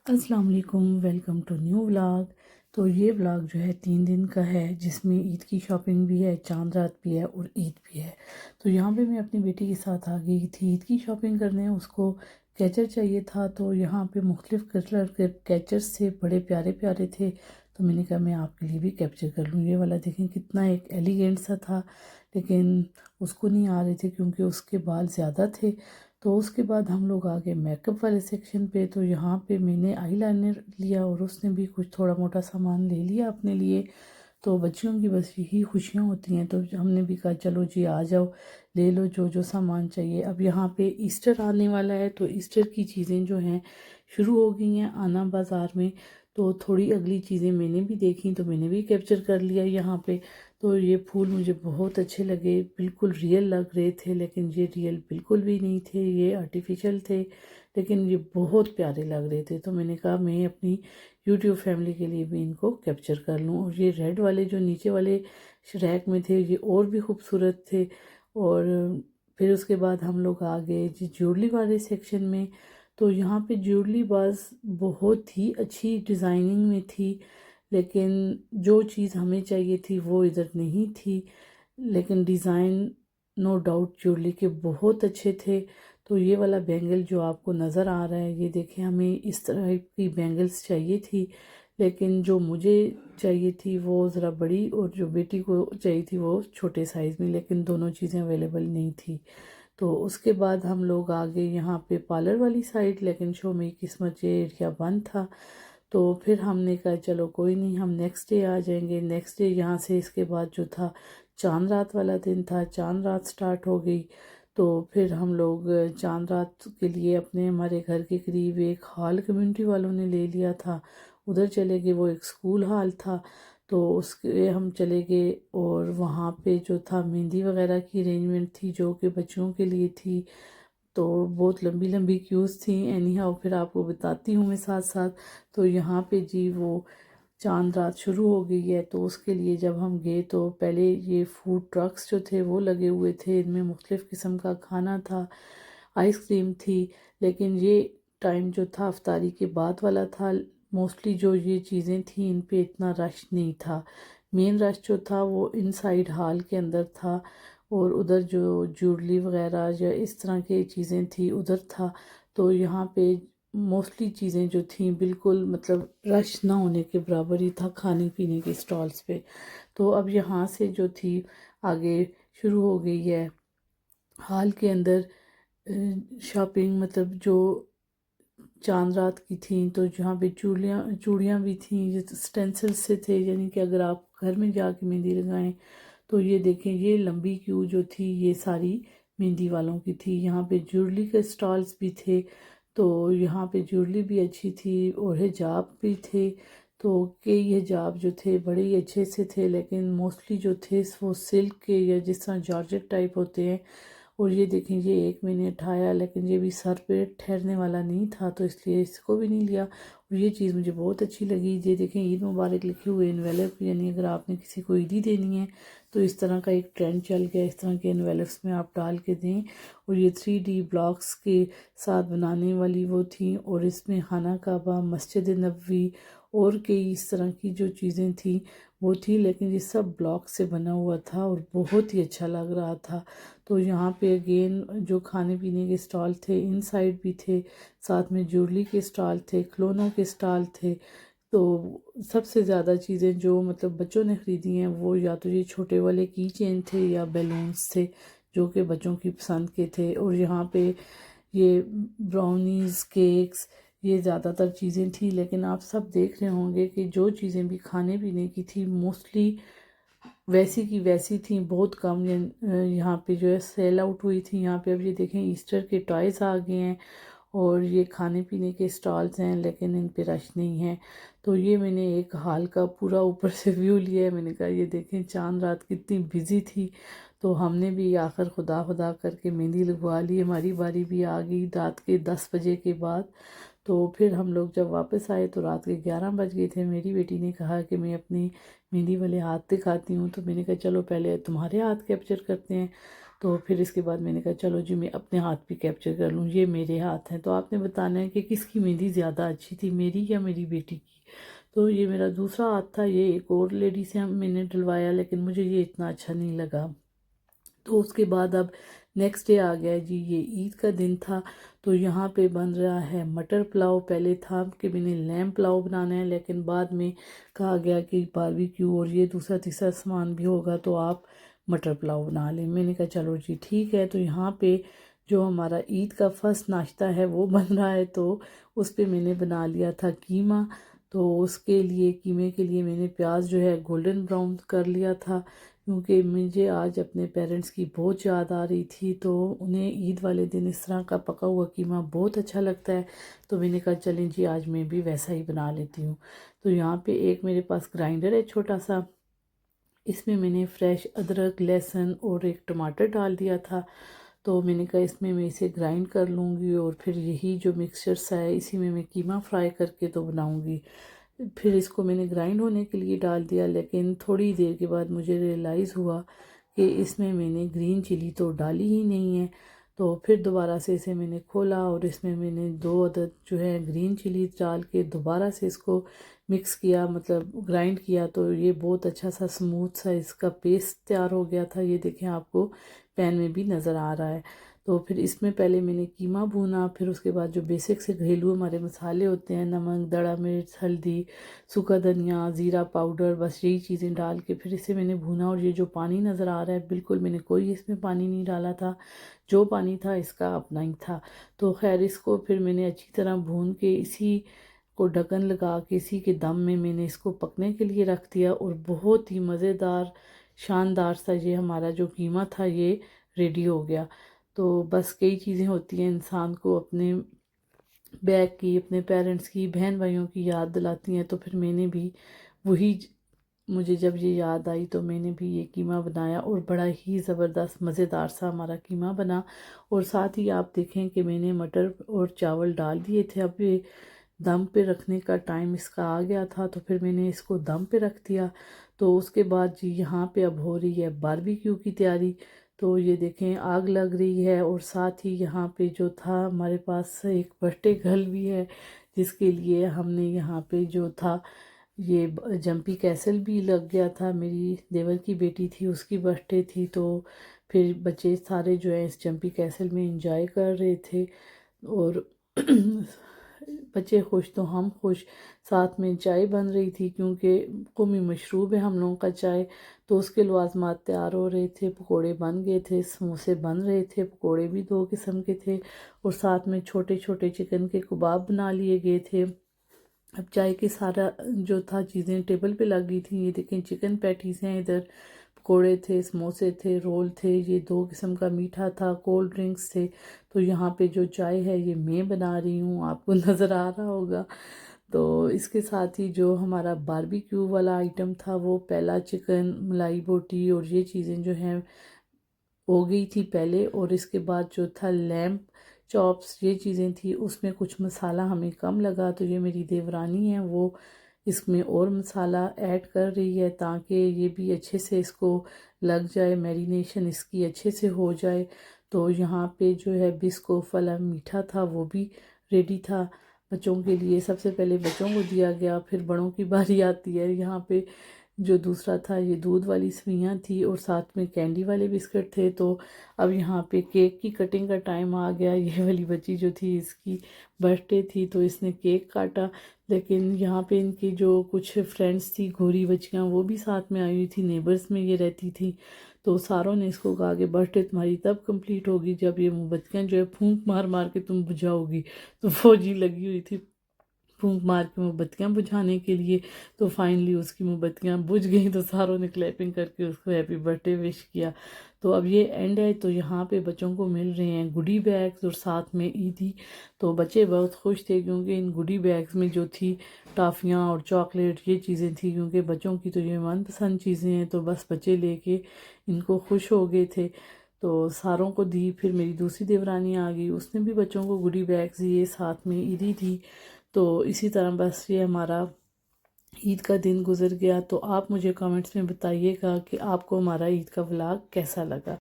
अस्सलाम वालेकुम, welcome to new vlog. तो ये व्लॉग जो है 3 दिन का है, जिसमें ईद की शॉपिंग भी है, चांद रात भी है और ईद भी है। तो यहाँ पे मैं अपनी बेटी के साथ आ गई थी ईद की शॉपिंग करने। उसको कैचर चाहिए था, तो यहाँ पे मुख्तलिफ़ कलर के कैचर्स थे, बड़े प्यारे प्यारे थे। तो मैंने कहा मैं आपके लिए भी कैप्चर कर लूँ। ये वाला देखें कितना एक एलिगेंट सा था, लेकिन उसको नहीं आ रहे थे क्योंकि उसके बाल ज़्यादा थे। तो उसके बाद हम लोग आ गए मेकअप वाले सेक्शन पे। तो यहाँ पे मैंने आईलाइनर लिया और उसने भी कुछ थोड़ा मोटा सामान ले लिया अपने लिए। तो बच्चियों की बस यही खुशियाँ होती हैं, तो हमने भी कहा चलो जी आ जाओ, ले लो जो जो सामान चाहिए। अब यहाँ पे ईस्टर आने वाला है, तो ईस्टर की चीज़ें जो हैं शुरू हो गई हैं आना बाज़ार में। तो थोड़ी अगली चीज़ें मैंने भी देखी, तो मैंने भी कैप्चर कर लिया यहाँ पे। तो ये फूल मुझे बहुत अच्छे लगे, बिल्कुल रियल लग रहे थे, लेकिन ये रियल बिल्कुल भी नहीं थे, ये आर्टिफिशियल थे, लेकिन ये बहुत प्यारे लग रहे थे। तो मैंने कहा मैं अपनी यूट्यूब फैमिली के लिए भी इनको कैप्चर कर लूँ। और ये रेड वाले जो नीचे वाले रैक में थे, ये और भी खूबसूरत थे। और फिर उसके बाद हम लोग आ गए जी ज्वेलरी वाले सेक्शन में। तो यहाँ पे ज्वेलरी बस बहुत ही अच्छी डिज़ाइनिंग में थी, लेकिन जो चीज़ हमें चाहिए थी वो इधर नहीं थी। लेकिन डिज़ाइन नो डाउट ज्वेलरी के बहुत अच्छे थे। तो ये वाला बैंगल जो आपको नज़र आ रहा है, ये देखिए हमें इस तरह की बैंगल्स चाहिए थी, लेकिन जो मुझे चाहिए थी वो ज़रा बड़ी और जो बेटी को चाहिए थी वो छोटे साइज़ में, लेकिन दोनों चीज़ें अवेलेबल नहीं थी। तो उसके बाद हम लोग आ गए यहाँ पे पार्लर वाली साइड, लेकिन शो मेरी किस्मत ये एरिया बंद था। तो फिर हमने कहा चलो कोई नहीं, हम नेक्स्ट डे आ जाएंगे। नेक्स्ट डे यहाँ से इसके बाद जो था चांद रात वाला दिन था, चांद रात स्टार्ट हो गई। तो फिर हम लोग चांद रात के लिए अपने हमारे घर के करीब एक हॉल कम्युनिटी वालों ने ले लिया था, उधर चले गए। वो एक स्कूल हॉल था, तो उसके हम चले गए। और वहाँ पे जो था मेहंदी वगैरह की अरेंजमेंट थी जो कि बच्चों के लिए थी। तो बहुत लंबी लंबी क्यूज़ थी। एनी हाउ फिर आपको बताती हूँ मैं साथ साथ। तो यहाँ पे जी वो चांद रात शुरू हो गई है, तो उसके लिए जब हम गए तो पहले ये फूड ट्रक्स जो थे वो लगे हुए थे, इनमें मुख्तलिफ़ किस्म का खाना था, आइसक्रीम थी। लेकिन ये टाइम जो था अफ्तारी के बाद वाला था। मोस्टली जो ये चीज़ें थी इन पे इतना रश नहीं था। मेन रश जो था वो इनसाइड हॉल के अंदर था, और उधर जो ज्वेलरी वगैरह या इस तरह की चीज़ें थी उधर था। तो यहाँ पे मोस्टली चीज़ें जो थी बिल्कुल मतलब रश ना होने के बराबर ही था खाने पीने के स्टॉल्स पे। तो अब यहाँ से जो थी आगे शुरू हो गई है हॉल के अंदर शॉपिंग, मतलब जो चांद रात की थी। तो जहाँ पे चूड़ियाँ चूड़ियाँ भी थी जो स्टेंसिल से थे, यानी कि अगर आप घर में जाके मेहंदी लगाएं। तो ये देखें, ये लंबी क्यू जो थी ये सारी मेहंदी वालों की थी। यहाँ पे ज्वेलरी के स्टॉल्स भी थे, तो यहाँ पे ज्वेलरी भी अच्छी थी और हिजाब भी थे। तो कई हिजाब जो थे बड़े ही अच्छे से थे, लेकिन मोस्टली जो थे वो सिल्क के या जिस तरह जॉर्जेट टाइप होते हैं। और ये देखें, ये एक मैंने उठाया, लेकिन ये भी सर पे ठहरने वाला नहीं था, तो इसलिए इसको भी नहीं लिया। और ये चीज़ मुझे बहुत अच्छी लगी। ये देखें, ईद मुबारक लिखे हुए इन्वेलप, यानी अगर आपने किसी को ईदी देनी है तो इस तरह का एक ट्रेंड चल गया, इस तरह के इन्वेलप्स में आप डाल के दें। और ये 3D ब्लॉक्स के साथ बनाने वाली वो थी, और इसमें खाना काबा, मस्जिद नबवी और कई इस तरह की जो चीज़ें थी वो थी, लेकिन ये सब ब्लॉक से बना हुआ था और बहुत ही अच्छा लग रहा था। तो यहाँ पे अगेन जो खाने पीने के स्टॉल थे इनसाइड भी थे, साथ में ज्वेलरी के स्टॉल थे, खिलौनों के स्टॉल थे। तो सबसे ज़्यादा चीज़ें जो मतलब बच्चों ने ख़रीदी हैं वो या तो ये छोटे वाले की चेन थे या बैलून्स थे, जो कि बच्चों की पसंद के थे। और यहाँ पे ये ब्राउनीज़, केक्स, ये ज़्यादातर चीज़ें थी। लेकिन आप सब देख रहे होंगे कि जो चीज़ें भी खाने पीने की थी मोस्टली वैसी की वैसी थी, बहुत कम। यहाँ पे जो है सेल आउट हुई थी। यहाँ पे अब ये देखें ईस्टर के टॉयज़ आ गए हैं, और ये खाने पीने के स्टॉल्स हैं, लेकिन इन पे रश नहीं है। तो ये मैंने एक हाल का पूरा ऊपर से व्यू लिया है। मैंने कहा ये देखें चांद रात कितनी बिजी थी। तो हमने भी आखिर खुदा खुदा करके मेहंदी लगवा ली। हमारी बारी भी आ गई रात के 10 बजे के बाद। तो फिर हम लोग जब वापस आए तो रात के 11 बज गए थे। मेरी बेटी ने कहा कि मैं अपनी मेहंदी वाले हाथ दिखाती हूँ, तो मैंने कहा चलो पहले तुम्हारे हाथ कैप्चर करते हैं। तो फिर इसके बाद मैंने कहा चलो जी मैं अपने हाथ भी कैप्चर कर लूँ, ये मेरे हाथ हैं। तो आपने बताना है कि किसकी मेहंदी ज़्यादा अच्छी थी, मेरी या मेरी बेटी की। तो ये मेरा दूसरा हाथ था, ये एक और लेडी से मैंने डलवाया, लेकिन मुझे ये इतना अच्छा नहीं लगा। तो उसके बाद अब नेक्स्ट डे आ गया जी, ये ईद का दिन था। तो यहाँ पे बन रहा है मटर पुलाव। पहले था कि मैंने लैम्प पुलाव बनाना है, लेकिन बाद में कहा गया कि बारबेक्यू और ये दूसरा तीसरा सामान भी होगा तो आप मटर पुलाव बना लें। मैंने कहा चलो जी ठीक है। तो यहाँ पे जो हमारा ईद का फर्स्ट नाश्ता है वो बन रहा है, तो उस पर मैंने बना लिया था कीमा। तो उसके लिए कीमे के लिए मैंने प्याज जो है गोल्डन ब्राउन कर लिया था, क्योंकि मुझे आज अपने पेरेंट्स की बहुत याद आ रही थी। तो उन्हें ईद वाले दिन इस तरह का पका हुआ कीमा बहुत अच्छा लगता है। तो मैंने कहा चलें जी आज मैं भी वैसा ही बना लेती हूँ। तो यहाँ पे एक मेरे पास ग्राइंडर है छोटा सा, इसमें मैंने फ्रेश अदरक लहसुन और एक टमाटर डाल दिया था। तो मैंने कहा इसमें मैं इसे ग्राइंड कर लूँगी और फिर यही जो मिक्सचर सा है इसी में मैं कीमा फ्राई करके तो बनाऊँगी। फिर इसको मैंने ग्राइंड होने के लिए डाल दिया, लेकिन थोड़ी देर के बाद मुझे रियलाइज़ हुआ कि इसमें मैंने ग्रीन चिली तो डाली ही नहीं है। तो फिर दोबारा से इसे मैंने खोला और इसमें मैंने 2 अदद जो है ग्रीन चिली डाल के दोबारा से इसको मिक्स किया, मतलब ग्राइंड किया। तो ये बहुत अच्छा सा स्मूथ सा इसका पेस्ट तैयार हो गया था। ये देखें आपको पैन में भी नज़र आ रहा है। तो फिर इसमें पहले मैंने कीमा भूना, फिर उसके बाद जो बेसिक से घरेलू हमारे मसाले होते हैं, नमक, दड़ा मिर्च, हल्दी, सूखा धनिया, ज़ीरा पाउडर, बस यही चीज़ें डाल के फिर इसे मैंने भूना। और ये जो पानी नज़र आ रहा है बिल्कुल मैंने कोई इसमें पानी नहीं डाला था, जो पानी था इसका अपना ही था। तो खैर इसको फिर मैंने अच्छी तरह भून के इसी को ढक्कन लगा के इसी के दम में मैंने इसको पकने के लिए रख दिया। और बहुत ही मज़ेदार शानदार सा ये हमारा जो कीमा था ये रेडी हो गया। तो बस कई चीज़ें होती हैं इंसान को अपने बैग की, अपने पेरेंट्स की, बहन भाइयों की याद दिलाती हैं। तो फिर मैंने भी वही मुझे जब ये याद आई तो मैंने भी ये कीमा बनाया और बड़ा ही ज़बरदस्त मज़ेदार सा हमारा कीमा बना। और साथ ही आप देखें कि मैंने मटर और चावल डाल दिए थे। अब ये दम पे रखने का टाइम इसका आ गया था, तो फिर मैंने इसको दम पे रख दिया। तो उसके बाद जी यहाँ पे अब हो रही है बारबेक्यू की तैयारी। तो ये देखें आग लग रही है और साथ ही यहाँ पे जो था हमारे पास एक बर्थडे गर्ल भी है, जिसके लिए हमने यहाँ पे जो था ये जंपी कैसल भी लग गया था। मेरी देवर की बेटी थी, उसकी बर्थडे थी। तो फिर बच्चे सारे जो है इस जंपी कैसल में इंजॉय कर रहे थे और बच्चे खुश तो हम खुश। साथ में चाय बन रही थी, क्योंकि कौमी मशरूब है हम लोगों का चाय। तो उसके लवाजमात तैयार हो रहे थे, पकोड़े बन गए थे, समोसे बन रहे थे, पकोड़े भी 2 किस्म के थे और साथ में छोटे छोटे चिकन के कबाब बना लिए गए थे। अब चाय के सारा जो था चीज़ें टेबल पे लग गई थी। ये देखें चिकन पैटीज़ हैं, इधर पकोड़े थे, समोसे थे, रोल थे, ये 2 किस्म का मीठा था, कोल्ड ड्रिंक्स थे। तो यहाँ पे जो चाय है ये मैं बना रही हूँ, आपको नज़र आ रहा होगा। तो इसके साथ ही जो हमारा बारबेक्यू वाला आइटम था वो पहला चिकन, मलाई बोटी और ये चीज़ें जो हैं हो गई थी पहले। और इसके बाद जो था लैम्प चॉप्स ये चीज़ें थी, उसमें कुछ मसाला हमें कम लगा। तो ये मेरी देवरानी है वो इसमें और मसाला ऐड कर रही है, ताकि ये भी अच्छे से इसको लग जाए, मैरिनेशन इसकी अच्छे से हो जाए। तो यहाँ पे जो है बिस्कुट वाला मीठा था वो भी रेडी था बच्चों के लिए। सबसे पहले बच्चों को दिया गया, फिर बड़ों की बारी आती है। यहाँ पे जो दूसरा था ये दूध वाली सवियाँ थी और साथ में कैंडी वाले बिस्किट थे। तो अब यहाँ पे केक की कटिंग का टाइम आ गया। ये वाली बच्ची जो थी इसकी बर्थडे थी, तो इसने केक काटा। लेकिन यहाँ पे इनकी जो कुछ फ्रेंड्स थी गोरी बच्चियाँ वो भी साथ में आई हुई थी, नेबर्स में ये रहती थी। तो सारों ने इसको कहा कि बर्थडे तुम्हारी तब कंप्लीट होगी जब ये मोमबत्तियाँ जो है फूंक मार मार के तुम बुझाओगी। तो फौजी लगी हुई थी फूंक मार के मोमबत्तियाँ बुझाने के लिए। तो फाइनली उसकी मोमबत्तियाँ बुझ गई, तो सारों ने क्लैपिंग करके उसको हैप्पी बर्थडे विश किया। तो अब ये एंड है। तो यहाँ पे बच्चों को मिल रहे हैं गुडी बैग्स और साथ में ईदी। तो बच्चे बहुत खुश थे, क्योंकि इन गुडी बैग्स में जो थी टॉफ़ियाँ और चॉकलेट ये चीज़ें थी, क्योंकि बच्चों की तो ये मनपसंद चीज़ें हैं। तो बस बच्चे लेके इनको खुश हो गए थे। तो सारों को दी। फिर मेरी दूसरी देवरानी आ गई, उसने भी बच्चों को गुडी बैग्स दिए, साथ में ईदी थी। तो इसी तरह बस ये हमारा ईद का दिन गुजर गया। तो आप मुझे कमेंट्स में बताइएगा कि आपको हमारा ईद का व्लॉग कैसा लगा।